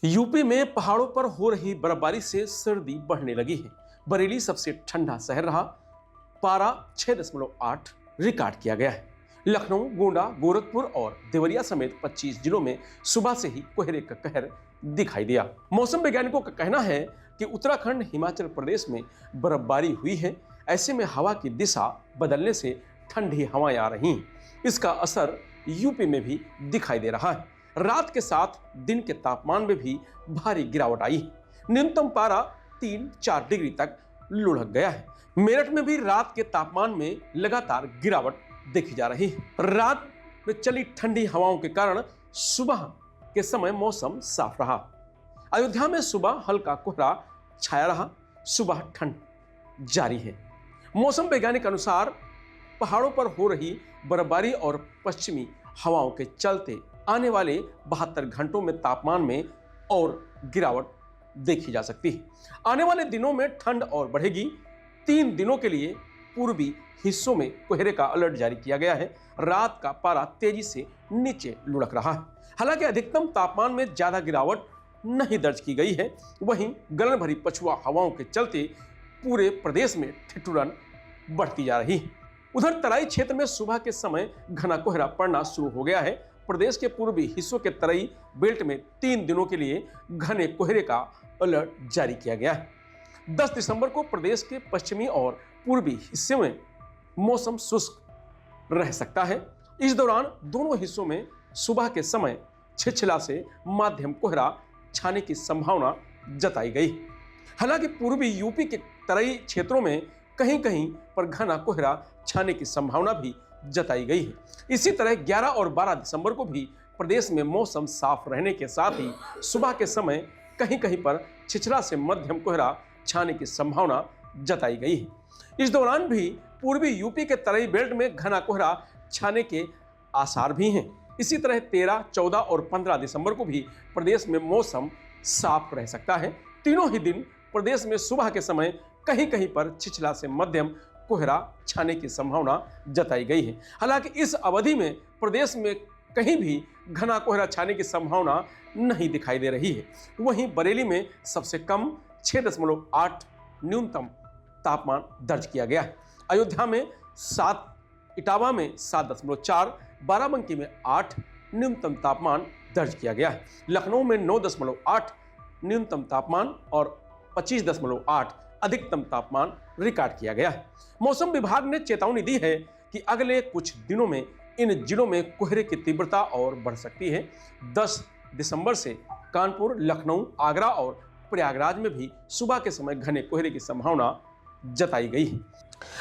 UP में पहाड़ों पर हो रही बर्फबारी से सर्दी बढ़ने लगी है। बरेली सबसे ठंडा शहर रहा। पारा 6.8 रिकॉर्ड किया गया है। लखनऊ, गोंडा, गोरखपुर और देवरिया समेत 25 जिलों में सुबह से ही कोहरे का कहर दिखाई दिया। मौसम वैज्ञानिकों का कहना है कि उत्तराखंड, हिमाचल प्रदेश में बर्फबारी हुई है। ऐसे में हवा की दिशा बदलने से ठंडी हवाएं आ रही हैं। इसका असर यूपी में भी दिखाई दे रहा है। रात के साथ दिन के तापमान में भी भारी गिरावट आई है। न्यूनतम पारा 3-4 डिग्री तक लुढ़क गया है। मेरठ में भी रात के तापमान में लगातार गिरावट देखी जा रही है। रात में चली ठंडी हवाओं के कारण सुबह के समय मौसम साफ रहा। अयोध्या में सुबह हल्का कोहरा छाया रहा। सुबह ठंड जारी है। मौसम वैज्ञानिक अनुसार पहाड़ों पर हो रही बर्फबारी और पश्चिमी हवाओं के चलते आने वाले 72 घंटों में तापमान में और गिरावट देखी जा सकती है। आने वाले दिनों में ठंड और बढ़ेगी। 3 दिनों के लिए पूर्वी हिस्सों में कोहरे का अलर्ट जारी किया गया है। रात का पारा तेजी से नीचे लुढ़क रहा है। हालांकि अधिकतम तापमान में ज्यादा गिरावट नहीं दर्ज की गई है। वहीं गलन भरी पछुआ हवाओं के चलते पूरे प्रदेश में ठिठुरन बढ़ती जा रही है। उधर तराई क्षेत्र में सुबह के समय घना कोहरा पड़ना शुरू हो गया है। प्रदेश के पूर्वी हिस्सों के तराई बेल्ट में 3 दिनों के लिए घने कोहरे का अलर्ट जारी किया गया है। 10 दिसंबर को प्रदेश के पश्चिमी और पूर्वी हिस्से में मौसम शुष्क रह सकता है। इस दौरान दोनों हिस्सों में सुबह के समय छिछला से मध्यम कोहरा छाने की संभावना जताई गई। हालांकि पूर्वी यूपी के तराई क्षेत्रों में कहीं कहीं पर घना कोहरा छाने की संभावना भी जताई गई है। इसी तरह 11 और 12 दिसंबर को भी प्रदेश में मौसम साफ रहने के साथ ही सुबह के समय कहीं कहीं पर छिछला से मध्यम कोहरा छाने की संभावना जताई गई है। इस दौरान भी पूर्वी यूपी के तराई बेल्ट में घना कोहरा छाने के आसार भी हैं। इसी तरह 13, 14 और 15 दिसंबर को भी प्रदेश में मौसम साफ रह सकता है। तीनों ही दिन प्रदेश में सुबह के समय कहीं कहीं पर छिछला से मध्यम कोहरा छाने की संभावना जताई गई है। हालांकि इस अवधि में प्रदेश में कहीं भी घना कोहरा छाने की संभावना नहीं दिखाई दे रही है। वहीं बरेली में सबसे कम 6.8 न्यूनतम तापमान दर्ज किया गया है। अयोध्या में 7, इटावा में 7.4, बाराबंकी में 8 न्यूनतम तापमान दर्ज किया गया है। लखनऊ में 9.8 न्यूनतम तापमान और 25.8 अधिकतम तापमान रिकॉर्ड किया गया है। मौसम विभाग ने चेतावनी दी है कि अगले कुछ दिनों में इन जिलों में कोहरे की तीव्रता और बढ़ सकती है। 10 दिसंबर से कानपुर, लखनऊ, आगरा और प्रयागराज में भी सुबह के समय घने कोहरे की संभावना जताई गई है।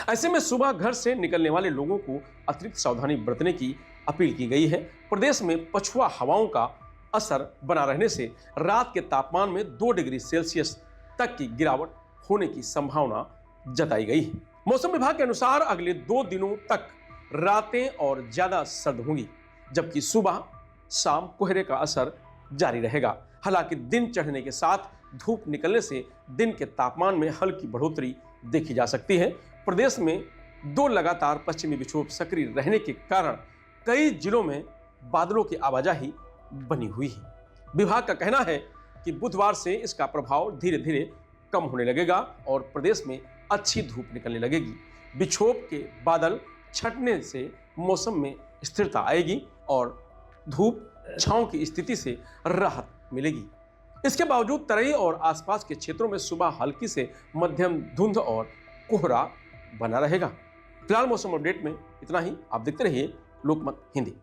ऐसे में सुबह घर से निकलने वाले लोगों को अतिरिक्त सावधानी बरतने की अपील की गई है। प्रदेश में पछुआ हवाओं का असर बना रहने से रात के तापमान में 2 डिग्री सेल्सियस तक की गिरावट होने की संभावना जताई गई है। मौसम विभाग के अनुसार अगले 2 दिनों तक रातें और ज्यादा सर्द होंगी, जबकि सुबह शाम कोहरे का असर जारी रहेगा। हालांकि दिन चढ़ने के साथ धूप निकलने से दिन के तापमान में हल्की बढ़ोतरी देखी जा सकती है। प्रदेश में 2 लगातार पश्चिमी विक्षोभ सक्रिय रहने के कारण कई जिलों में बादलों की आवाजाही बनी हुई है। विभाग का कहना है कि बुधवार से इसका प्रभाव धीरे धीरे कम होने लगेगा और प्रदेश में अच्छी धूप निकलने लगेगी। विक्षोभ के बादल छटने से मौसम में स्थिरता आएगी और धूप छांव की स्थिति से राहत मिलेगी। इसके बावजूद तराई और आसपास के क्षेत्रों में सुबह हल्की से मध्यम धुंध और कोहरा बना रहेगा। फिलहाल मौसम अपडेट में इतना ही। आप देखते रहिए लोकमत हिंदी।